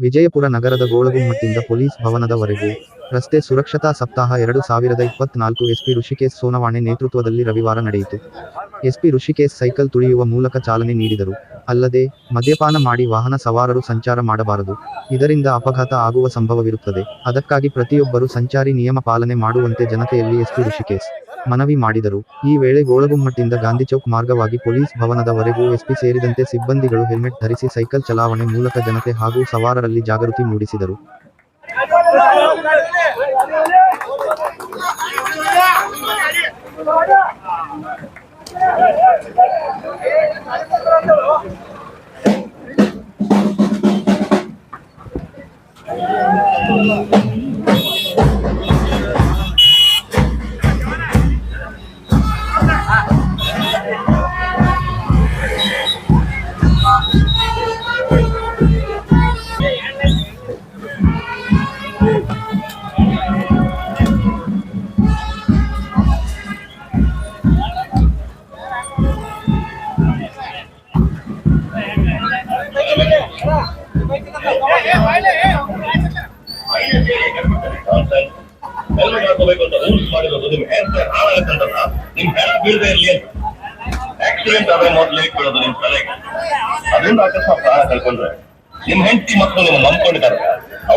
ವಿಜಯಪುರ ನಗರದ ಗೋಳಗುಮ್ಮಟ್ಟಿಂದ ಪೊಲೀಸ್ ಭವನದವರೆಗೂ ರಸ್ತೆ ಸುರಕ್ಷತಾ ಸಪ್ತಾಹ 2024 ಎಸ್ಪಿ ಋಷಿಕೇಶ್ ಸೋನವಾಣೆ ನೇತೃತ್ವದಲ್ಲಿ ರವಿವಾರ ನಡೆಯಿತು. ಎಸ್ಪಿ ಋಷಿಕೇಶ್ ಸೈಕಲ್ ತುಳಿಯುವ ಮೂಲಕ ಚಾಲನೆ ನೀಡಿದರು. ಅಲ್ಲದೆ, ಮದ್ಯಪಾನ ಮಾಡಿ ವಾಹನ ಸವಾರರು ಸಂಚಾರ ಮಾಡಬಾರದು. ಇದರಿಂದ ಅಪಘಾತ ಆಗುವ ಸಂಭವವಿರುತ್ತದೆ. ಅದಕ್ಕಾಗಿ ಪ್ರತಿಯೊಬ್ಬರು ಸಂಚಾರಿ ನಿಯಮ ಪಾಲನೆ ಮಾಡುವಂತೆ ಜನತೆಯಲ್ಲಿ ಎಸ್ಪಿ ಋಷಿಕೇಶ್ ಮನವಿ ಮಾಡಿದರು. ಈ ವೇಳೆ ಗೋಳಗುಮ್ಮಟ್ಟಿಂದ ಗಾಂಧಿಚೌಕ್ ಮಾರ್ಗವಾಗಿ ಪೊಲೀಸ್ ಭವನದ ವರೆಗೂ ಎಸ್ಪಿ ಸೇರಿದಂತೆ ಸಿಬ್ಬಂದಿಗಳು ಹೆಲ್ಮೆಟ್ ಧರಿಸಿ ಸೈಕಲ್ ಚಲಾವಣೆ ಮೂಲಕ ಜನತೆ ಹಾಗೂ ಸವಾರರಲ್ಲಿ ಜಾಗೃತಿ ಮೂಡಿಸಿದರು. ಹೆಲ್ಮೆಟ್ ಹಾಕೋಬೇಕು ಅಂತ ರೂಲ್ಸ್ ಮಾಡಿರೋದು ನಿಮ್ ಹೇರ್ ಸ್ಟೈಲ್ ಹಾಳಾಗತ್ತಂತಲ್ಲ, ನಿಮ್ ಹೇರ್ ಬೀಳದೆ ಇರ್ಲಿ ಅಂತ. ಆಕ್ಸಿಡೆಂಟ್ ಆದ್ರೆ ಮೊದಲು ಬೀಳೋದು ನಿಮ್ ತಲೆಗೆ. ಅದರಿಂದ ಅಕಸ್ಮಾತ್ ಪ್ರಾಣ ಕಳ್ಕೊಂಡ್ರೆ ನಿಮ್ ಹೆಂಡತಿ ಮಕ್ಕಳು ನಿಮ್ಮ ನಂಬ್ಕೊಂಡಿದ್ದಾರೆ.